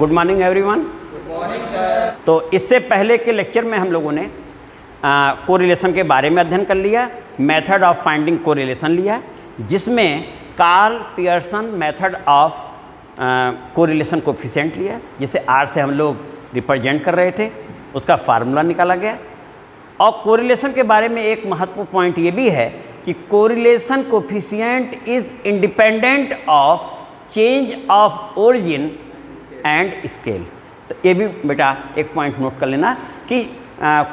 Good morning everyone. तो इससे पहले के लेक्चर में हम लोगों ने कोरिलेशन के बारे में अध्ययन कर लिया, मेथड ऑफ फाइंडिंग कोरिलेशन लिया, जिसमें Karl Pearson method of correlation coefficient लिया, जिसे आर से हम लोग रिप्रेजेंट कर रहे थे, उसका फार्मूला निकाला गया। और कोरिलेशन के बारे में एक महत्वपूर्ण पॉइंट ये भी है कि correlation coefficient is independent of change of origin and scale. तो ये भी बेटा एक पॉइंट नोट कर लेना कि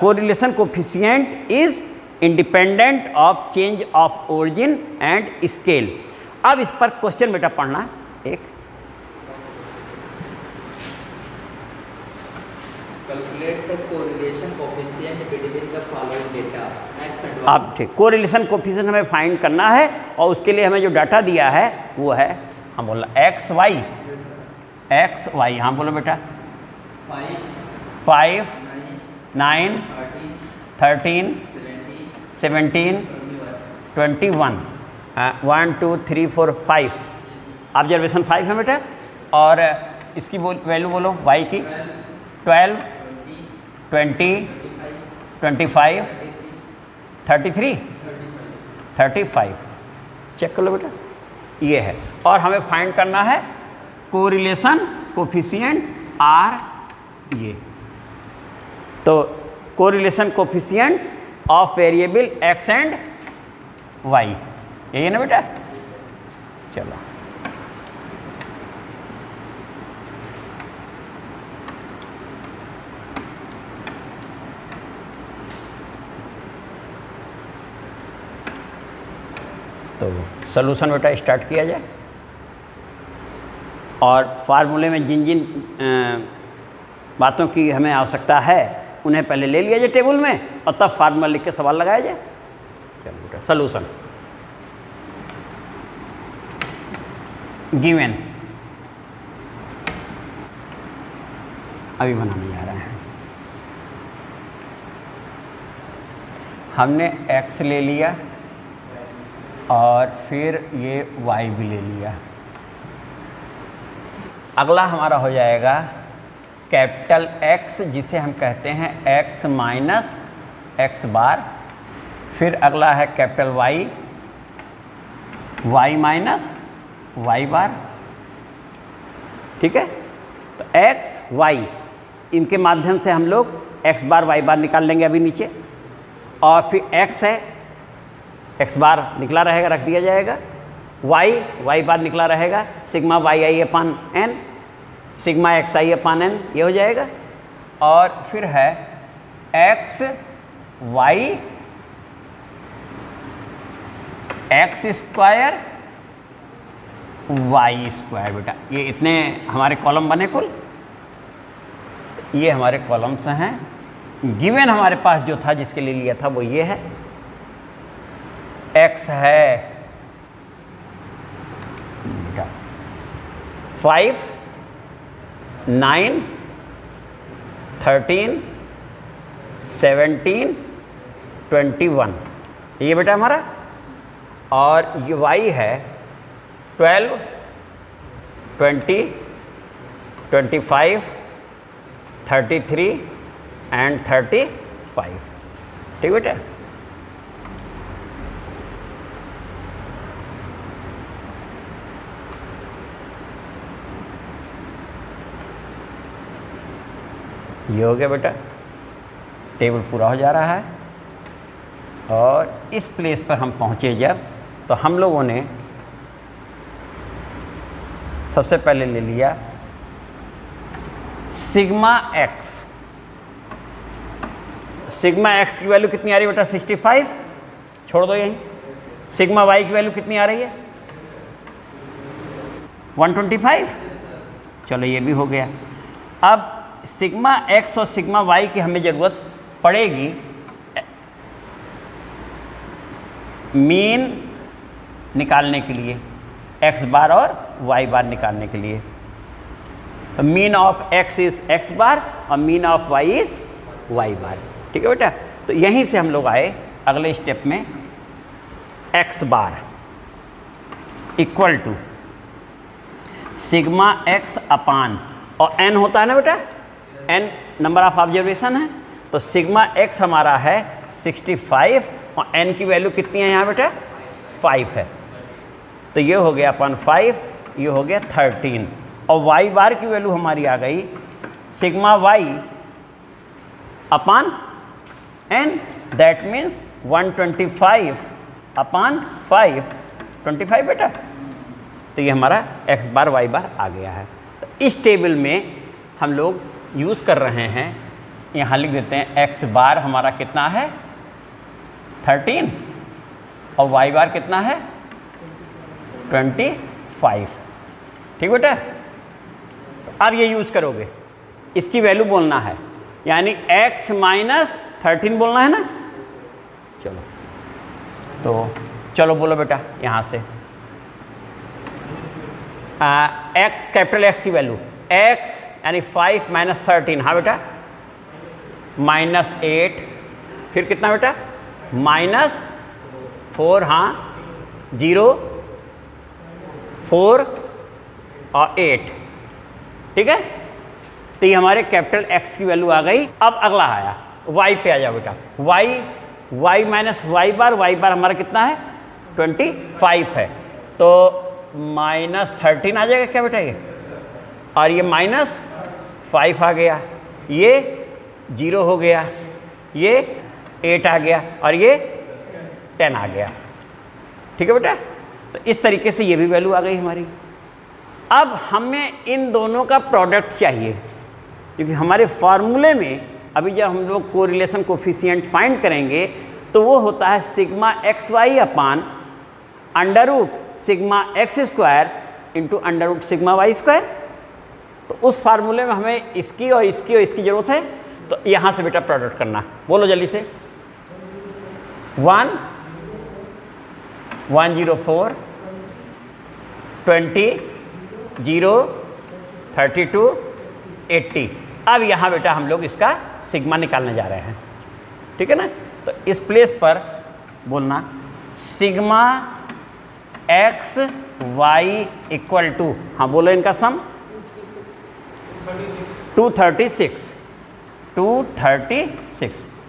correlation coefficient is independent of change of origin and scale. अब इस पर क्वेश्चन बेटा पढ़ना एक। Calculate the correlation coefficient between the following data x and y. अब ठीक, कोरिलेशन कोफिशिएंट हमें फाइंड करना है और उसके लिए हमें जो डाटा दिया है वो है, हम बोला एक्स वाई, एक्स वाई, हाँ बोलो बेटा, 5 9 13 17 21 1 2 3 4 5 ऑब्जर्वेशन 5 है बेटा। और इसकी वैल्यू बोलो वाई की 12 20 25 33 35 चेक कर लो बेटा, ये है। और हमें फाइंड करना है कोरिलेशन कोफिशिएंट आर, ये तो correlation coefficient of variable X and Y, यही है ना बेटा। चलो तो सॉल्यूशन बेटा स्टार्ट किया जाए। और फार्मूले में जिन जिन बातों की हमें आवश्यकता है उन्हें पहले ले लिया जाए टेबल में और तब फार्मूला लिख के सवाल लगाया जाए। चलो बेटा सॉल्यूशन गिवन अभी बनाने जा रहे हैं। हमने x ले लिया और फिर ये y भी ले लिया। अगला हमारा हो जाएगा कैपिटल X, जिसे हम कहते हैं x माइनस एक्स बार। फिर अगला है capital Y, y minus y बार। ठीक है, तो x y इनके माध्यम से हम लोग x बार y बार निकाल लेंगे अभी नीचे। और फिर x है, x बार निकला रहेगा, रख दिया जाएगा। y बार निकला रहेगा, sigma y i upon n, sigma x i upon n, ये हो जाएगा। और फिर है x y x square y square बेटा। ये इतने हमारे कॉलम बने कुल, ये हमारे कॉलम्स हैं। गिवन हमारे पास जो था जिसके लिए लिया था वो ये है, x है 5 9 13 17 21, ये बेटा हमारा। और ये y है 12 20 25 33 एंड 35। ठीक बेटा। ये हो गया बेटा, टेबल पूरा हो जा रहा है। और इस प्लेस पर हम पहुँचे जब, तो हम लोगों ने सबसे पहले ले लिया सिग्मा एक्स। सिग्मा एक्स की वैल्यू कितनी आ रही है बेटा 65, छोड़ दो यहीं। सिग्मा वाई की वैल्यू कितनी आ रही है 125, चलो ये भी हो गया। अब सिग्मा एक्स और सिग्मा वाई की हमें ज़रूरत पड़ेगी मीन निकालने के लिए, एक्स बार और वाई बार निकालने के लिए। तो mean of X is X bar और mean of Y is Y bar. ठीक है बेटा। तो यहीं से हम लोग आए अगले स्टेप में, X bar equal to sigma X upon और n होता है ना बेटा, n नंबर ऑफ ऑब्जर्वेशन है, तो सिग्मा x हमारा है 65 और n की वैल्यू कितनी है यहाँ बेटा 5 है, तो ये हो गया अपन 5, ये हो गया 13 और y बार की वैल्यू हमारी आ गई sigma y upon n, that means 125 upon 5, 25 बेटा, तो ये हमारा x बार y बार आ गया है। तो इस टेबल में हम लोग यूज़ कर रहे हैं, यहाँ लिख देते हैं x बार हमारा कितना है 13 और y बार कितना है 25, ठीक बेटा। तो अब ये यूज़ करोगे, इसकी वैल्यू बोलना है, यानी x माइनस 13 बोलना है ना। चलो तो चलो बोलो बेटा यहाँ से x कैपिटल X की वैल्यू x यानी 5 माइनस 13, हाँ बेटा माइनस 8, फिर कितना बेटा माइनस 4, हाँ 0 4 और 8, ठीक है। तो ये हमारे कैपिटल X की वैल्यू आ गई। अब अगला आया y पे आ जाओ बेटा, y माइनस y बार हमारा कितना है 25 है, तो माइनस 13 आ जाएगा क्या बेटा ये, और ये माइनस 5 आ गया, ये 0 हो गया, ये 8 आ गया और ये 10 आ गया, ठीक है बेटा। तो इस तरीके से ये भी वैल्यू आ गई हमारी। अब हमें इन दोनों का प्रोडक्ट चाहिए, क्योंकि हमारे फार्मूले में अभी जब हम लोग कोरिलेशन कोफिशिएंट फाइंड करेंगे तो वो होता है sigma X Y upon under root sigma X square into under root sigma Y square. तो उस फार्मूले में हमें इसकी और इसकी और इसकी ज़रूरत है, तो यहाँ से बेटा प्रोडक्ट करना, बोलो जल्दी से 1 104 20 0 32 80। अब यहाँ बेटा हम लोग इसका सिग्मा निकालने जा रहे हैं, ठीक है ना। तो इस प्लेस पर बोलना sigma X Y equal to, हाँ बोलो इनका सम 236,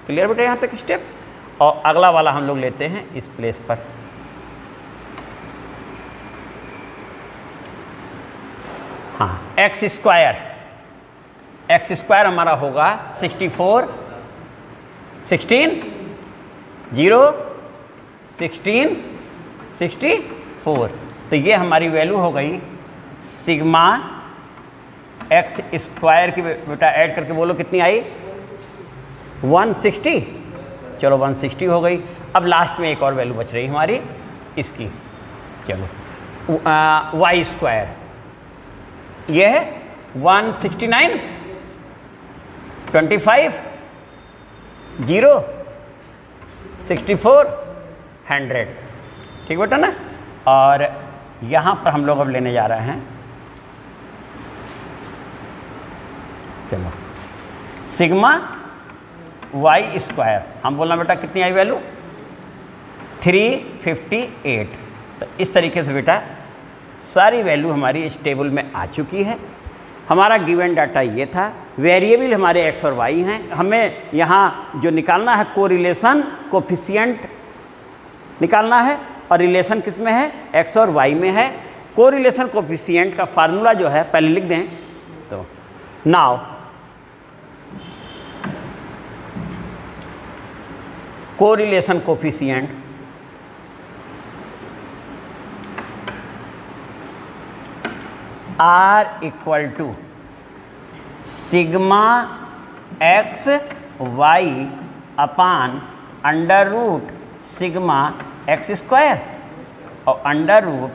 क्लियर बेटा यहाँ तक स्टेप। और अगला वाला हम लोग लेते हैं इस प्लेस पर, हाँ एक्स स्क्वायर हमारा होगा 64 16 0 16 64। तो ये हमारी वैल्यू हो गई सिग्मा एक्स स्क्वायर की बेटा ऐड करके बोलो कितनी आई 160। चलो 160 हो गई। अब लास्ट में एक और वैल्यू बच रही हमारी इसकी, चलो वाई स्क्वायर, ये है 169 25 0 64 100, ठीक बेटा ना। और यहाँ पर हम लोग अब लेने जा रहे हैं, चलो सिग्मा वाई स्क्वायर, हम बोलना बेटा कितनी आई वैल्यू 358। तो इस तरीके से बेटा सारी वैल्यू हमारी इस टेबल में आ चुकी है। हमारा गिवन डाटा ये था, वेरिएबल हमारे एक्स और वाई हैं, हमें यहाँ जो निकालना है कोरिलेशन कोफिशिएंट निकालना है, और रिलेशन किस में है एक्स और वाई में है। कोरिलेशन कोफिशिएंट का फार्मूला जो है पहले लिख दें, तो now correlation coefficient R equal to sigma X Y upon under root sigma X square और under root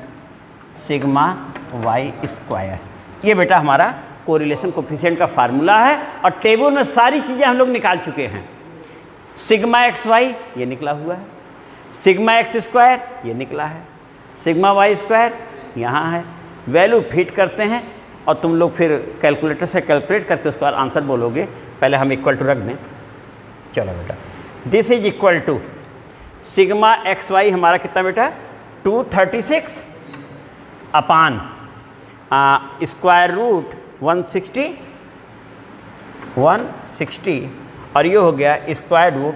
sigma Y square. ये बेटा हमारा कोरिलेशन कोफिशिएंट का फार्मूला है, और टेबल में सारी चीज़ें हम लोग निकाल चुके हैं। सिग्मा एक्स वाई ये निकला हुआ है, सिग्मा एक्स स्क्वायर ये निकला है, सिग्मा वाई स्क्वायर यहाँ है। वैल्यू फिट करते हैं और तुम लोग फिर कैलकुलेटर से कैलकुलेट करके उसके बाद आंसर बोलोगे। पहले हम इक्वल टू रख दें, चलो बेटा this is equal to sigma X Y हमारा कितना बेटा 236 अपान स्क्वायर रूट 160 और ये हो गया स्क्वायर रूट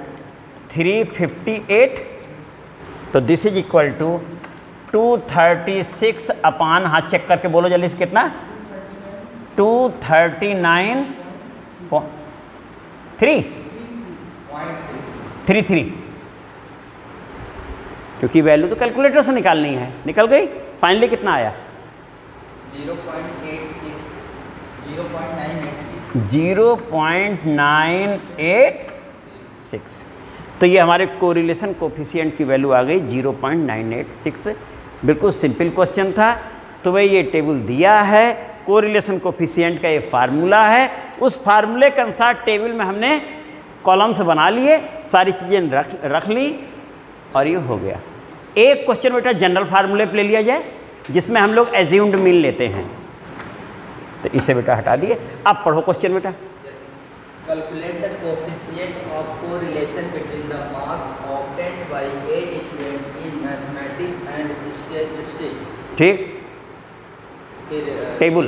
358। तो this is equal to 236 upon, हाँ चेक करके बोलो जल्दी से कितना, 239.33, क्योंकि वैल्यू तो कैलकुलेटर से निकालनी है, निकल गई। फाइनली कितना आया? 0.986। तो ये हमारे कोरिलेशन कोफिशिएंट की वैल्यू आ गई 0.986। बिल्कुल सिंपल क्वेश्चन था। तो भाई ये टेबल दिया है, कोरिलेशन कोफिशिएंट का ये फार्मूला है, उस फार्मूले के अनुसार टेबल में हमने कॉलम्स बना लिए, सारी चीज़ें रख ली और ये हो गया। एक क्वेश्चन बेटा जनरल फार्मूले पे ले लिया जाए जिसमें हम लोग एज्यूम्ड मीन लेते हैं, तो इसे बेटा हटा दिए। अब पढ़ो क्वेश्चन बेटा। Calculate the coefficient of correlation between the marks obtained by 8 students in mathematics and statistics. ठीक, फिर टेबल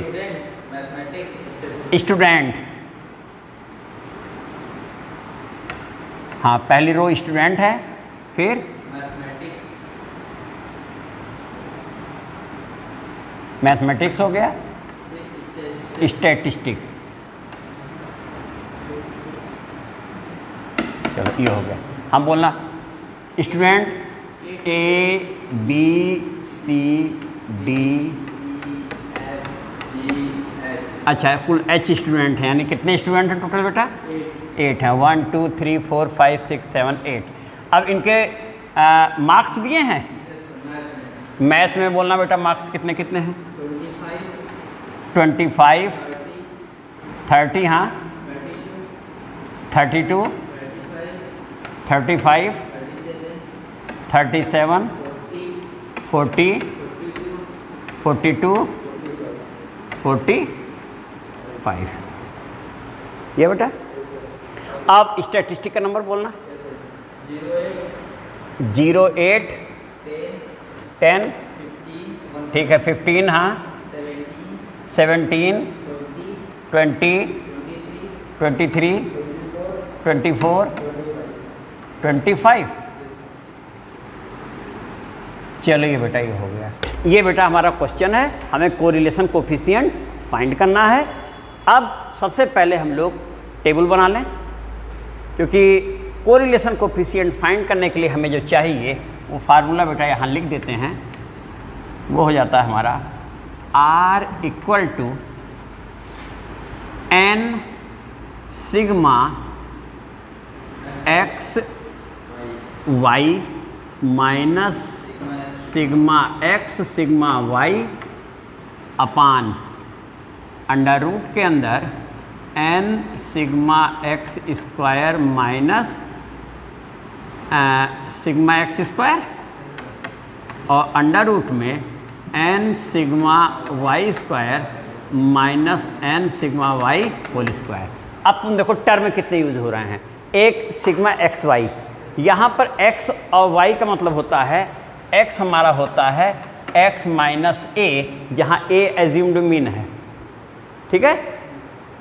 मैथमेटिक्स स्टूडेंट, हाँ पहली रो स्टूडेंट है, फिर मैथमेटिक्स हो गया, स्टैटिस्टिक्स, चलो ये हो गया। हम बोलना स्टूडेंट ABCD, अच्छा कुल H स्टूडेंट हैं, यानी कितने स्टूडेंट हैं टोटल बेटा? 8 हैं। 1 2 3 4 5 6 7 8। अब इनके मार्क्स दिए हैं। मैथ में बोलना बेटा मार्क्स कितने कितने हैं? 25 30, हाँ 32 35 37 40 42 45। ये बेटा। अब स्टैटिस्टिक का नंबर बोलना। 08 10, ठीक है 15, हाँ 17 20 23 24 25। चलो ये बेटा ये हो गया। ये बेटा हमारा क्वेश्चन है, हमें कोरिलेशन कोफिशिएंट फाइंड करना है। अब सबसे पहले हम लोग टेबल बना लें, क्योंकि कोरिलेशन कोफिशिएंट फाइंड करने के लिए हमें जो चाहिए वो फार्मूला बेटा यहाँ लिख देते हैं। वो हो जाता है हमारा R equal to N sigma X Y minus sigma X sigma Y upon under root के अंदर N sigma X square minus sigma X square और अंडर रूट में N sigma Y square minus N sigma Y whole square. अब तुम देखो term कितने use हो रहे हैं। एक सिग्मा एक्स वाई, यहाँ पर x और y का मतलब होता है, x हमारा होता है x माइनस a, जहाँ a एज्यूम्ड मीन है, ठीक है,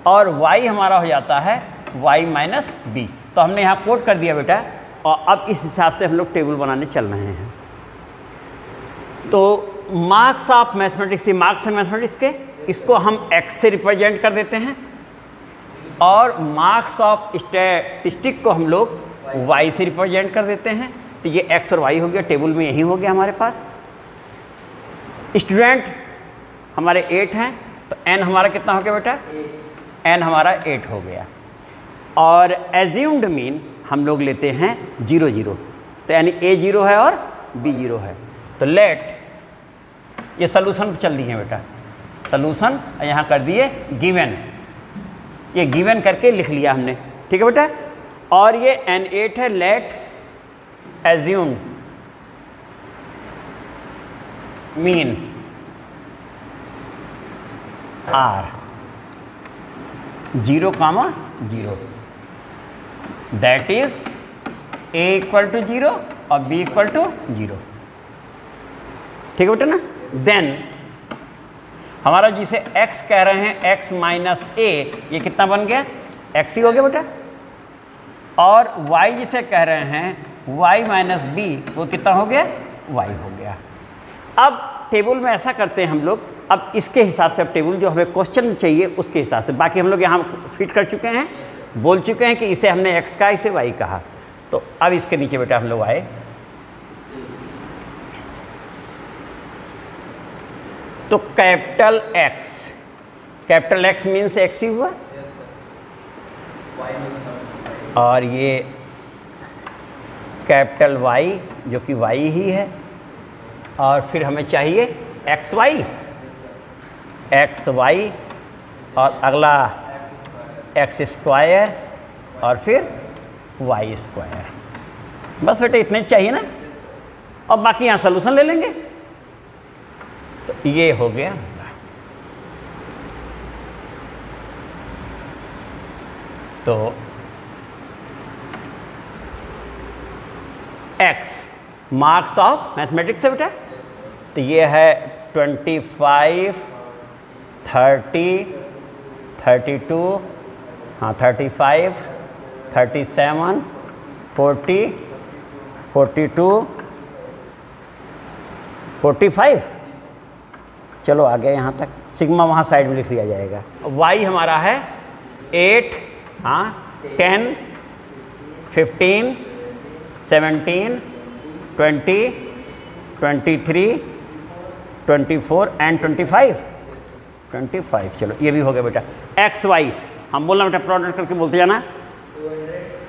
और y हमारा हो जाता है y माइनस b। तो हमने यहाँ कोट कर दिया बेटा, और अब इस हिसाब से हम लोग टेबल बनाने चल रहे हैं। तो मार्क्स ऑफ मैथमेटिक्स, ये मार्क्स है मैथमेटिक्स के, इसको हम x से रिप्रेजेंट कर देते हैं, और मार्क्स ऑफ स्टैटिस्टिक को हम लोग y से रिप्रेजेंट कर देते हैं। तो ये x और y हो गया, टेबल में यही हो गया हमारे पास। स्टूडेंट हमारे 8 हैं, तो n हमारा कितना हो गया बेटा? n हमारा 8 हो गया। और एज्यूम्ड मीन हम लोग लेते हैं 0 0, तो यानी a 0 है और b 0 है। तो लेट, ये सलूशन चल रही है बेटा, सलूशन यहाँ कर दिए गिवन, ये गिवन करके लिख लिया हमने, ठीक है बेटा। और ये N8 है, let assume mean R 0, 0, that is A equal to 0 और B इक्वल टू 0, ठीक है बेटा ना। देन हमारा जिसे x कह रहे हैं x माइनस a, ये कितना बन गया? x ही हो गया बेटा। और y जिसे कह रहे हैं y माइनस b, वो कितना हो गया? y हो गया। अब टेबल में ऐसा करते हैं हम लोग, अब इसके हिसाब से अब टेबल जो हमें क्वेश्चन में चाहिए उसके हिसाब से, बाकी हम लोग यहाँ फिट कर चुके हैं, बोल चुके हैं कि इसे हमने x कहा, इसे y कहा। तो अब इसके नीचे बेटा हम लोग आए तो कैपिटल X मीन्स x ही हुआ, और ये कैपिटल Y जो कि y ही है, और फिर हमें चाहिए XY, और अगला x स्क्वायर, और फिर y स्क्वायर। बस बेटा इतने चाहिए ना, और बाकी यहाँ सलूशन ले लेंगे। तो ये हो गया। तो x मार्क्स ऑफ मैथमेटिक्स है बेटा, तो ये है 25, 30, 32, हाँ 35, 37, 40, 42, 45। चलो आ गए यहाँ तक, सिग्मा वहाँ साइड में लिख लिया जाएगा। y हमारा है 8, हाँ 10, 15, 17, 20, 23, 24 एंड 25। चलो ये भी हो गया बेटा। XY हम बोलना बेटा, प्रोडक्ट करके बोलते जाना।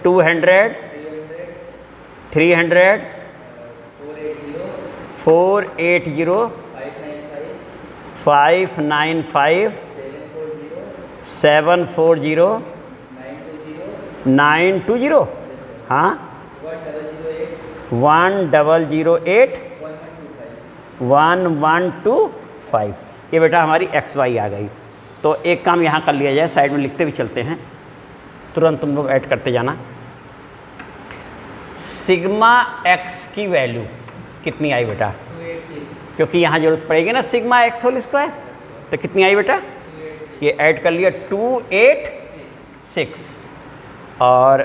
200, 300, 480, 595, 740, 920, हाँ 1008, 1125। ये बेटा हमारी XY आ गई। तो एक काम यहाँ कर लिया जाए, साइड में लिखते भी चलते हैं, तुरंत तुम लोग ऐड करते जाना। सिग्मा x की वैल्यू कितनी आई बेटा? क्योंकि यहाँ जरूरत पड़ेगी ना सिग्मा x होल स्क्वायर, तो कितनी आई बेटा? ये ऐड कर लिया 286। और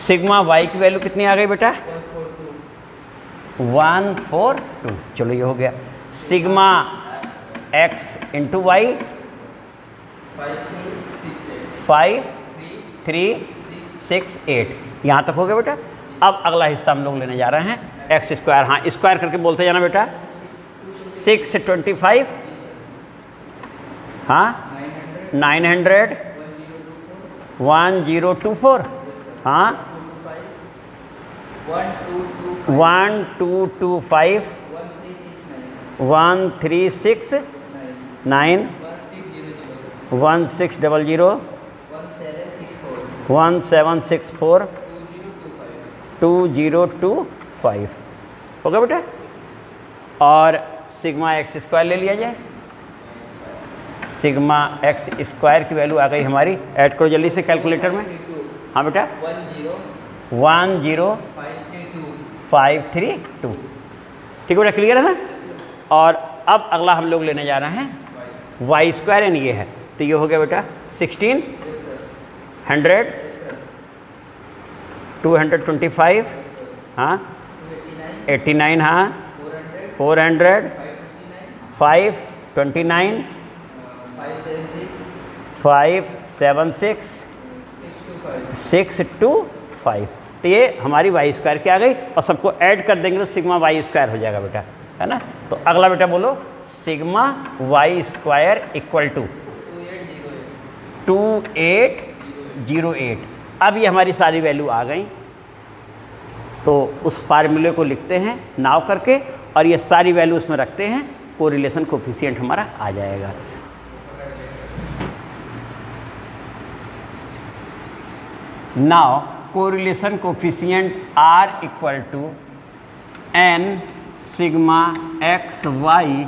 सिग्मा y की वैल्यू कितनी आ गई बेटा? 142। चलो ये हो गया। सिग्मा x इंटू वाई 5368, यहाँ तक हो गया बेटा। अब अगला हिस्सा हम लोग लेने जा रहे हैं एक्स स्क्वायर, हाँ स्क्वायर करके बोलते जाना बेटा। 625, हाँ 900, 1024, हाँ 1225, 1369, 1600, 1764, 2025 हो गया बेटा। और सिग्मा एक्स स्क्वायर ले लिया जाए। सिग्मा एक्स स्क्वायर की वैल्यू आ गई हमारी, ऐड करो जल्दी से कैलकुलेटर में। हाँ बेटा 10532, ठीक है बेटा, क्लियर है ना। और अब अगला हम लोग लेने जा रहे हैं वाई स्क्वायर, यानी ये है, तो ये हो गया बेटा 1600, 225, हाँ 89, हाँ 400, 529, 576, 625। तो ये हमारी वाई स्क्वायर की आ गई, और सबको ऐड कर देंगे तो सिग्मा वाई स्क्वायर हो जाएगा बेटा, है ना। तो अगला बेटा बोलो, sigma Y square equal to 2808। अब ये हमारी सारी वैल्यू आ गई, तो उस फार्मूले को लिखते हैं नाव करके, और ये सारी वैल्यू उसमें रखते हैं, कोरिलेशन कोफिशिएंट हमारा आ जाएगा। Now correlation coefficient R equal to n sigma X Y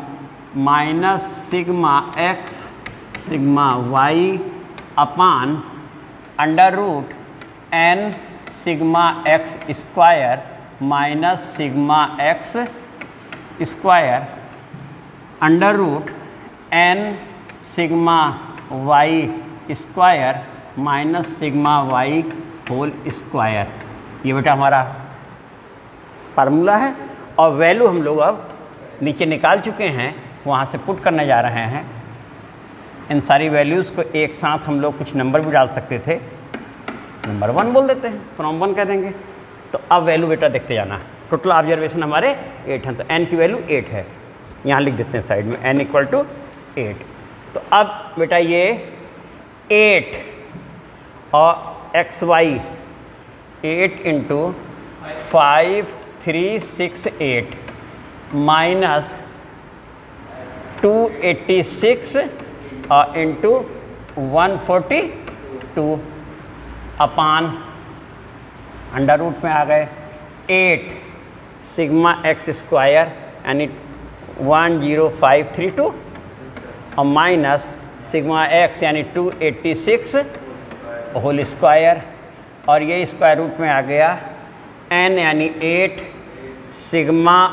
minus sigma X sigma Y upon under root n sigma X square minus sigma X square under root n sigma y square minus sigma y whole square, ये बेटा हमारा formula है। और value हम लोग अब नीचे निकाल चुके हैं, वहाँ से पुट करने जा रहे हैं। इन सारी वैल्यूज़ को एक साथ हम लोग कुछ नंबर भी डाल सकते थे, नंबर 1 बोल देते हैं, फ्रॉम 1 कह देंगे। तो अब वैल्यू बेटा देखते जाना। टोटल ऑब्जर्वेशन हमारे 8 हैं, तो n की वैल्यू 8 है, यहाँ लिख देते हैं साइड में n इक्वल टू 8। तो अब बेटा ये 8 और एक्स वाई 8 इंटू 5 3 6 8 माइनस 286 और इंटू 142 अपान अंडर रूट में आ गए 8 सिग्मा एक्स स्क्वायर यानी 10532 और माइनस सिग्मा एक्स यानी 286 होल स्क्वायर, और ये स्क्वायर रूट में आ गया n यानी 8 सिग्मा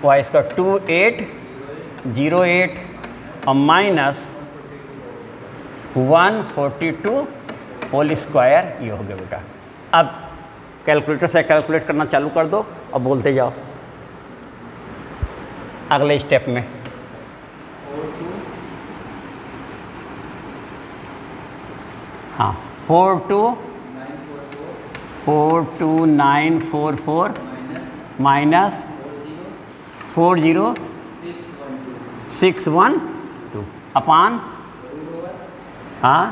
वाई स्क्वायर 2808 और माइनस 142 होल स्क्वायर, ये हो गया बेटा। अब कैलकुलेटर से कैलकुलेट करना चालू कर दो और बोलते जाओ अगले स्टेप में। हाँ 42944 माइनस 40612 अपान हाँ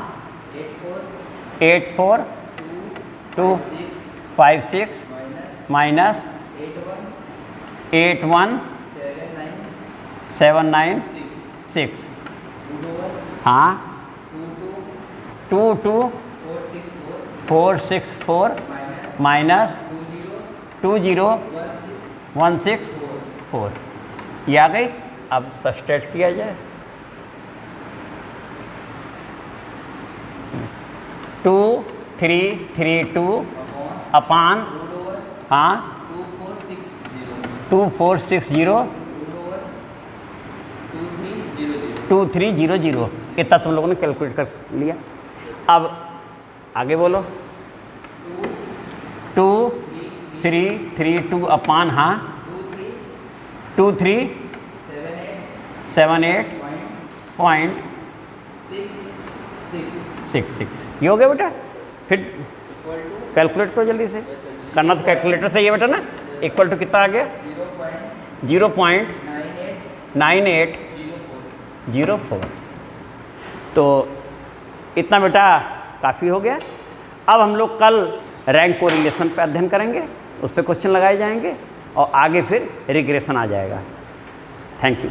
84256 माइनस 81796 हाँ 22464 माइनस 20164, ये आ गई। अब सब्सट्रैक्ट किया जाए 2332 अपान हाँ 2460 2300, इतना तुम लोगों ने कैलकुलेट कर लिया। अब आगे बोलो 2332 अपान हाँ 2378.66, ये हो गया बेटा। फिर कैलकुलेट करो जल्दी से, करना तो कैलकुलेटर से ही है बेटा ना। इक्वल टू कितना आ गया 0.9804। तो इतना बेटा काफ़ी हो गया। अब हम लोग कल रैंक कोरिलेशन पर अध्ययन करेंगे, उस पर क्वेश्चन लगाए जाएंगे और आगे फिर रिग्रेशन आ जाएगा। Thank you.